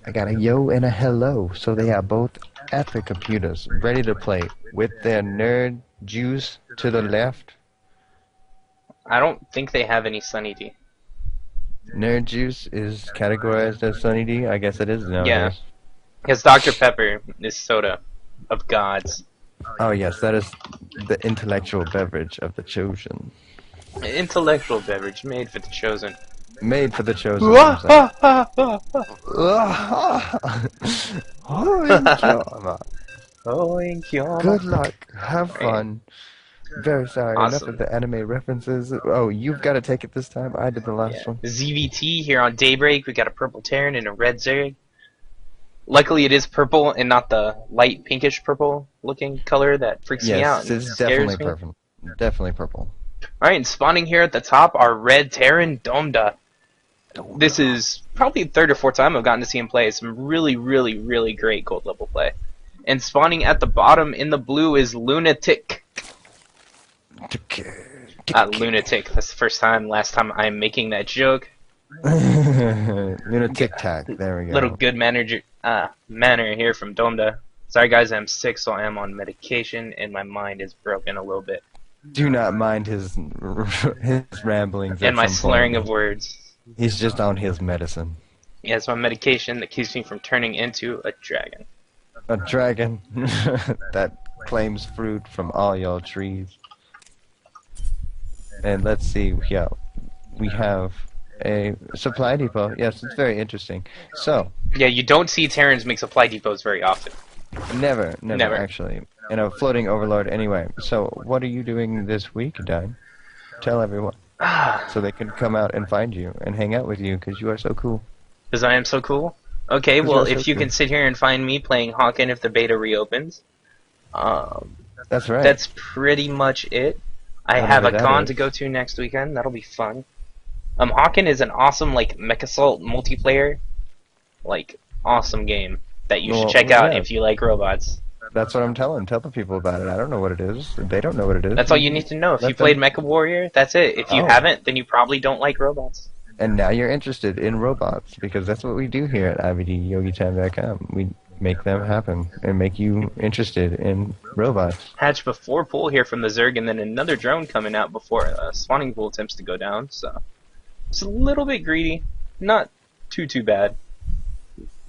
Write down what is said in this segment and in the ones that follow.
I got a yo and a hello, so they are both at the computers, ready to play, with their nerd juice to the left. I don't think they have any Sunny D. Nerd juice is categorized as Sunny D? I guess it is Yeah, nowadays. because Dr. Pepper is soda of gods. Oh yes, that is the intellectual beverage of the chosen. An intellectual beverage made for the chosen. Made for the chosen, I'm sorry. Oh, Inkyama. Good luck. Have fun. Very sorry. Enough Awesome. of the anime references. Oh, you've got to take it this time. I did the last Yeah. one. ZVT here on Daybreak. We got a purple Terran and a red Zerg. Luckily, it is purple and not the light pinkish purple looking color that freaks me out. Yes, And it's scares definitely me. purple. Definitely purple. Alright, and spawning here at the top are red Terran Domda. This is probably the third or fourth time I've gotten to see him play. Some really, really, really great gold level play. And spawning at the bottom in the blue is LUNATiCC. LUNATiCC. That's the first time, last time I'm making that joke. LUNATiCC. There we go. Little good manner here from Domda. Sorry guys, I'm sick, so I am on medication, and my mind is broken a little bit. Do not mind his ramblings. And my some slurring point. of words. He's just on his medicine. Yeah, it's my medication that keeps me from turning into a dragon. A dragon that claims fruit from all your trees. And let's see, yeah, we have a supply depot. Yes, it's very interesting. So, Yeah, you don't see Terrans make supply depots very often. never Never. actually. And a floating overlord anyway. So, what are you doing this week, Dine? Tell everyone. So they can come out and find you and hang out with you because you are so cool. Because I am so cool. Okay, 'Cause well, you're so if you cool. can sit here and find me playing Hawken if the beta reopens, That's right. that's pretty much it. I have a Whatever that con is. to go to next weekend. That'll be fun. Hawken is an awesome, like, Mechasalt multiplayer, like, awesome game that you should Well, check out yeah. if you like robots. That's what I'm telling. Tell the people about it. I don't know what it is. They don't know what it is. That's all you need to know. If you Let played them- Mecha Warrior, that's it. If you Oh. haven't, then you probably don't like robots. And now you're interested in robots because that's what we do here at IvDYogiTime.com. We make them happen and make you interested in robots. Hatch before pool here from the Zerg, and then another drone coming out before spawning pool attempts to go down. So it's a little bit greedy, not too bad.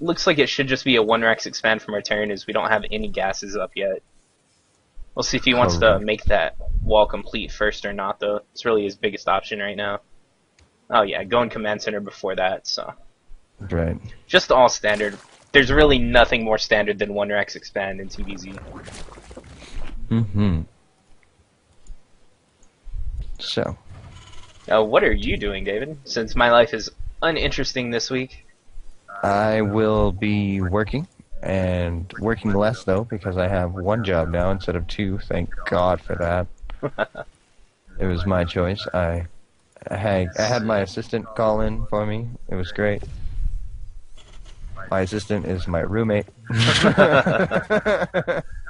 Looks like it should just be a 1-Rex expand from our Terran, as we don't have any gases up yet. We'll see if he wants to Correct. make that wall complete first or not, though. It's really his biggest option right now. Oh yeah, going command center before that. So Right. just all standard. There's really nothing more standard than 1-Rex expand in TVZ. Mm-hmm. So, What are you doing, David? Since my life is uninteresting this week. I will be working, and working less though because I have one job now instead of two. Thank God for that. It was my choice. I had my assistant call in for me. It was great. My assistant is my roommate.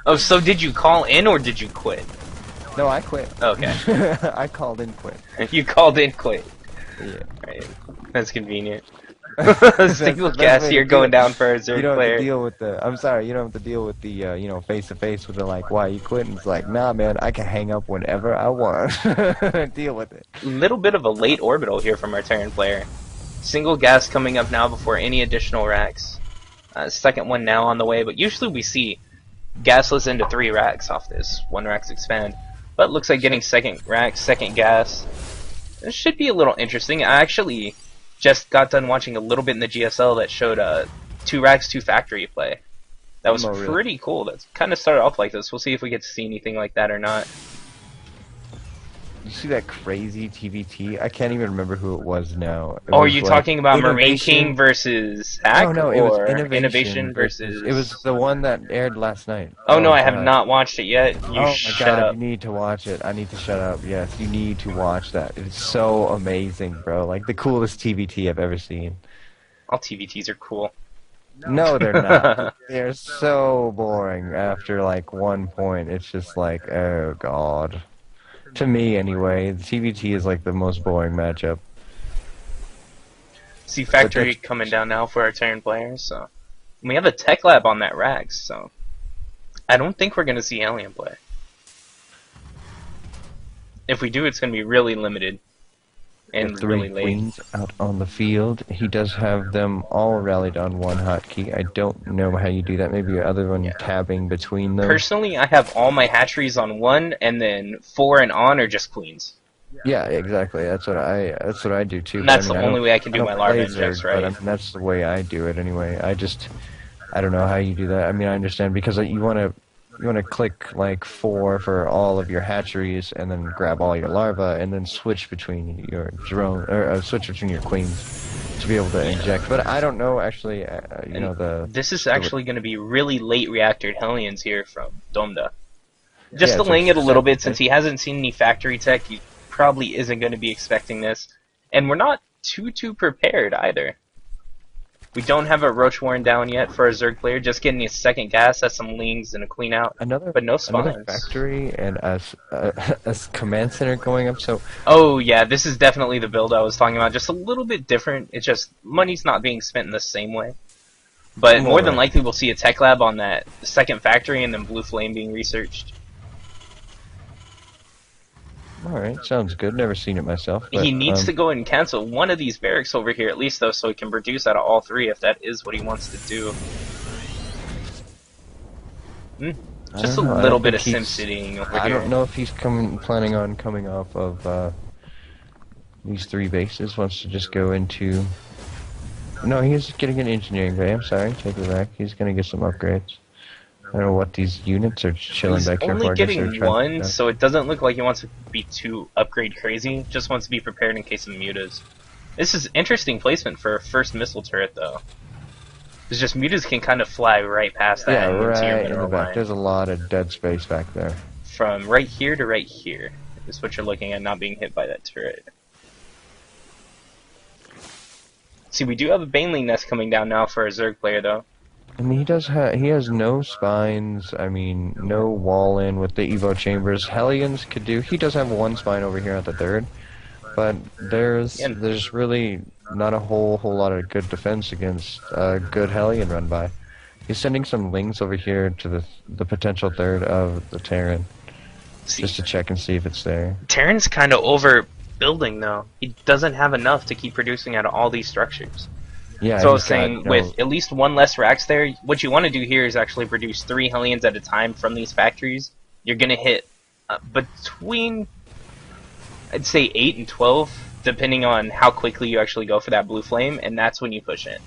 Oh, so did you call in or did you quit? No, I quit. Okay. I called in quit. You called in quit. Yeah. Right. That's convenient. That's Single the best cast way here to do going it. down for a You Zerg don't have to player. deal with the. I'm sorry, you don't have to deal with the, face to face with the like, why you quitting? It's like, nah, man, I can hang up whenever I want. Deal with it. Little bit of a late orbital here from our Terran player. Single gas coming up now before any additional racks. Second one now on the way, but usually we see gasless into 3 racks off this 1-Racks expand. But looks like getting second rack, second gas. This should be a little interesting. I actually just got done watching a little bit in the GSL that showed 2 racks, 2 factory play. That was Oh, really? pretty cool. That kind of started off like this. We'll see if we get to see anything like that or not. You see that crazy TVT? I can't even remember who it was now. It Oh, are was you like talking about Marine Innovation- King versus Hack? Oh no, it was or Innovation versus... It was the one that aired last night. Oh no, I have God. not watched it yet. You Oh my shut God, up. you need to watch it. I need to shut up. Yes, you need to watch that. It's so amazing, bro. Like the coolest TVT I've ever seen. All TVTs are cool. No, they're not. They're so boring after like one point. It's just like, oh God. To me, anyway, the TVT is like the most boring matchup. See Factory coming down now for our Terran players, so We have a tech lab on that Rax, so I don't think we're gonna see Alien play. If we do, it's gonna be really limited and Three really late. queens out on the field. He does have them all rallied on one hotkey. I don't know how you do that. Maybe your other one tabbing between them. Personally, I have all my hatcheries on one, and then 4 and on are just queens. Yeah, exactly. That's what I do too. And that's the only way I can do my larva injects, right? But I mean, that's the way I do it anyway. I don't know how you do that. I mean, I understand because you want to click like 4 for all of your hatcheries, and then grab all your larvae, and then switch between your drone or switch between your queens to be able to inject. But I don't know actually. This is actually going to be really late reactored Hellions here from Domda. Just delaying it a little bit since he hasn't seen any factory tech. He probably isn't going to be expecting this, and we're not too prepared either. We don't have a Roach Warren down yet for a Zerg player. Just getting his second gas, has some lings and a clean out, but no spawns. Another factory and a command center going up. So oh yeah, this is definitely the build I was talking about. Just a little bit different. It's just money's not being spent in the same way. But more than likely, we'll see a tech lab on that second factory, and then Blue Flame being researched. Alright, sounds good. Never seen it myself. But, he needs to go and cancel one of these barracks over here at least, though, so he can produce out of all 3 if that is what he wants to do. Just a little bit of sim citying over here. I don't know if he's planning on coming off of these 3 bases. Wants to just go into... No, he's getting an engineering bay. I'm sorry, take it back. He's going to get some upgrades. I don't know what these units are chilling back here for. He's only getting 1, so it doesn't look like he wants to be too upgrade crazy. Just wants to be prepared in case of mutas. This is interesting placement for a first missile turret, though. It's just mutas can kind of fly right past that. Yeah, right in the back. There's a lot of dead space back there. From right here to right here is what you're looking at, not being hit by that turret. See, we do have a Baneling nest coming down now for a Zerg player, though. I mean, he has no spines. I mean, no wall in with the Evo chambers. Hellions could do. He does have 1 spine over here at the 3rd, but there's really not a whole lot of good defense against a good Hellion run by. He's sending some lings over here to the potential 3rd of the Terran, just to check and see if it's there. Terran's kind of overbuilding though. He doesn't have enough to keep producing out of all these structures. Yeah, so I was saying, with at least 1 less Rax there, what you want to do here is actually produce 3 Hellions at a time from these factories. You're going to hit between, I'd say, 8 and 12, depending on how quickly you actually go for that Blue Flame, and that's when you push in.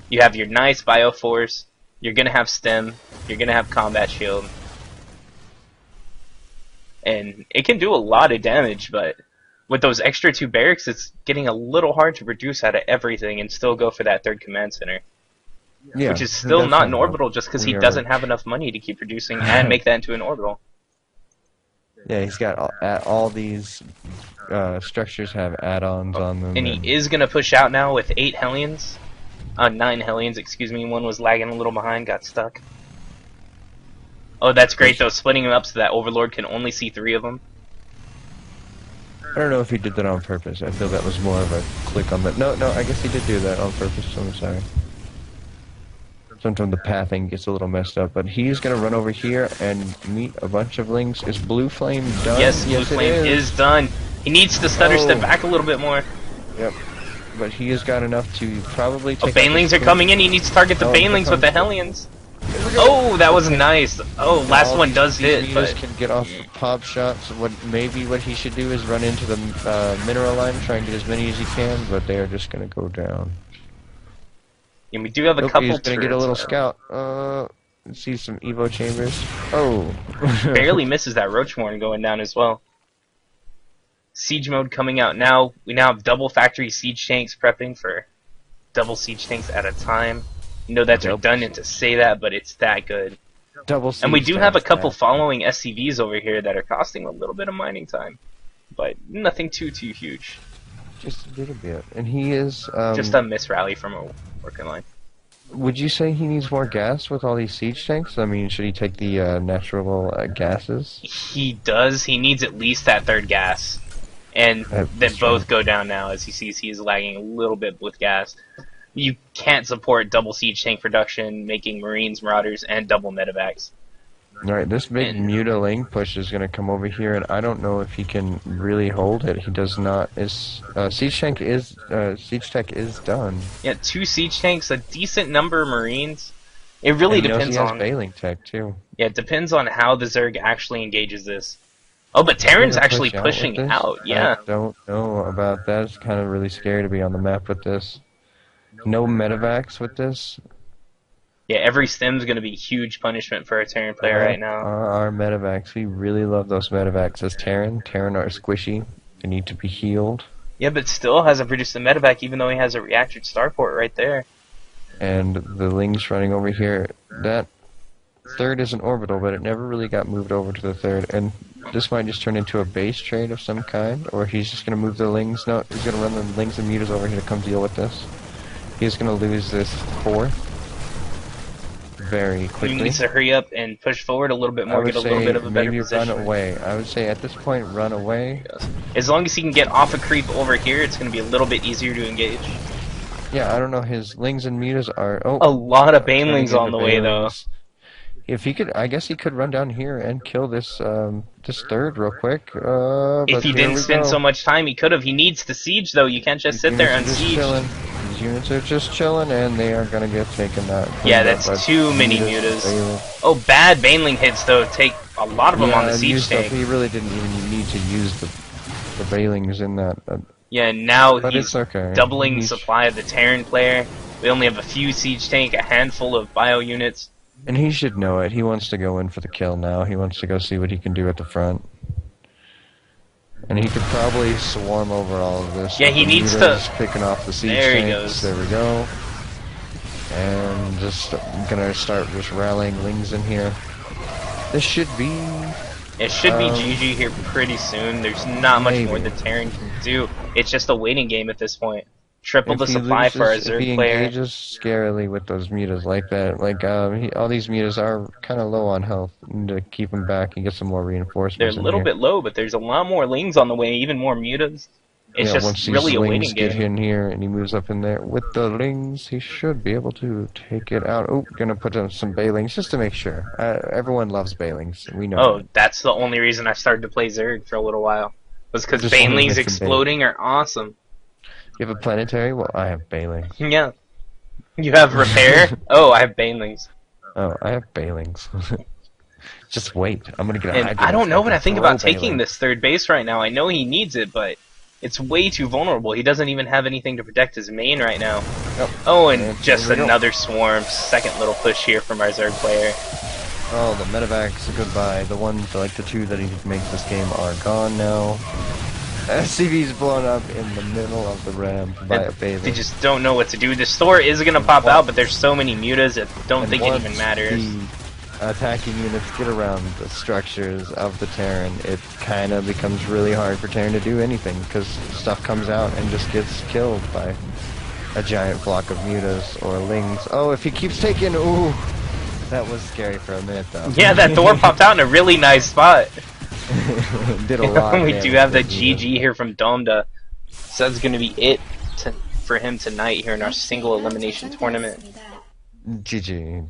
You have your nice Bioforce, you're going to have Stem, you're going to have Combat Shield, and it can do a lot of damage, but... with those extra 2 barracks, it's getting a little hard to produce out of everything and still go for that 3rd command center. Yeah, which is still not an orbital just because he doesn't have enough money to keep producing and make that into an orbital. Yeah, he's got all these structures have add-ons on them. And he is going to push out now with 8 Hellions. 9 Hellions, excuse me. 1 was lagging a little behind, got stuck. Oh, that's great though, splitting them up so that Overlord can only see 3 of them. I don't know if he did that on purpose. I feel that was more of a click on the... No, I guess he did do that on purpose, so I'm sorry. Sometimes the pathing gets a little messed up, but he's going to run over here and meet a bunch of lings. Is Blue Flame done? Yes, Blue Flame is done. He needs to stutter step back a little bit more. Yep. But he has got enough to probably take... Oh, Banelings are coming in. He needs to target the Banelings with the Hellions. Oh, that was nice. Oh, last one does hit, but can get off the pop shots. What he should do is run into the mineral line, try and get as many as he can, but they are just going to go down. And we do have a couple. He's going to get a little scout. See some Evo chambers. Oh, barely misses that Roachmorn going down as well. Siege mode coming out now. We now have double factory siege tanks prepping for double siege tanks at a time. You know that's redundant to say that, but it's that good. And we do have a couple following SCVs over here that are costing a little bit of mining time, but nothing too huge. Just a little bit. And he is... just a miss rally from a working line. Would you say he needs more gas with all these siege tanks? I mean, should he take the natural gases? He does. He needs at least that 3rd gas. And then both go down now. As he sees, he is lagging a little bit with gas. You can't support double siege tank production, making Marines, Marauders, and double medevacs. Alright, this big Mutaling push is going to come over here, and I don't know if he can really hold it. He does not. Siege Tech is done. Yeah, 2 siege tanks, a decent number of Marines. It really and depends he has on. Bailing Tech too. Yeah, it depends on how the Zerg actually engages this. Oh, but Terran's actually pushing out. Yeah. I don't know about that. It's kind of really scary to be on the map with this. No medevacs with this. Yeah, every stem's going to be huge punishment for a Terran player right now. Our medevacs, we really love those medevacs as Terran. Terran are squishy. They need to be healed. Yeah, but still hasn't produced a medevac even though he has a reactored starport right there. And the Ling's running over here. That third is an orbital, but it never really got moved over to the third. And this might just turn into a base trade of some kind, or he's just going to move the Lings. No, he's going to run the Lings and Mutas over here to come deal with this. He's going to lose this fourth very quickly. He needs to hurry up and push forward a little bit more, get a little bit of a better position. Run away. I would say at this point, run away. Yes. As long as he can get off a creep over here, it's going to be a little bit easier to engage. Yeah, I don't know. His Lings and Mutas are... Oh, a lot of Banelings on the way, though. If he could, I guess he could run down here and kill this this third real quick. If he didn't spend so much time, he could have. He needs to siege, though. You can't just sit there and siege. These units are just chilling, and they are going to get taken out. Yeah, that's too many mutas. Oh, bad Baneling hits, though. Take a lot of them on the siege tank. He really didn't even need to use the Banelings in that. Yeah, now but he's okay. doubling the supply of the Terran player. We only have a few siege tank, a handful of bio units. And he should know it. He wants to go in for the kill now. He wants to go see what he can do at the front. And he could probably swarm over all of this. Yeah, he needs to... Picking off the siege there tanks. He goes. There we go. And just gonna start just rallying Lings in here. This should be... It should be GG here pretty soon. There's not much more the Terran can do. It's just a waiting game at this point. Triple the supply for our Zerg player. If he engages scarily with those mutas like that, like all these mutas are kind of low on health. Need to keep them back and get some more reinforcements. They're a little bit low, but there's a lot more Lings on the way, even more mutas. It's just once really a waiting Lings game. Get in here and he moves up in there with the Lings, he should be able to take it out. Oh, gonna put in some Bailings just to make sure. Everyone loves Bailings. We know. Oh, that's the only reason I started to play Zerg for a little while. Was because Banelings exploding are awesome. You have a planetary? Well, I have Bailings. Yeah. You have repair? Oh, I have Banelings. Oh, I have Bailings. Just wait. I'm gonna get a I don't know what I think about taking this third base right now. I know he needs it, but it's way too vulnerable. He doesn't even have anything to protect his main right now. Oh, and just another swarm. Second little push here from our Zerg player. Oh, the medevacs, goodbye. The ones, like the two that he makes this game are gone now. SCV's blown up in the middle of the ramp by a Bailey. They just don't know what to do. The store is going to pop out, but there's so many mutas, I don't think it even matters. The attacking units get around the structures of the Terran, it kind of becomes really hard for Terran to do anything, because stuff comes out and just gets killed by a giant flock of mutas or Lings. Oh, if he keeps taking... Ooh! That was scary for a minute, though. Yeah, that door popped out in a really nice spot. Did a lot. We do have the GG here from Domda. So that's going to be it for him tonight here in our single elimination tournament. GG.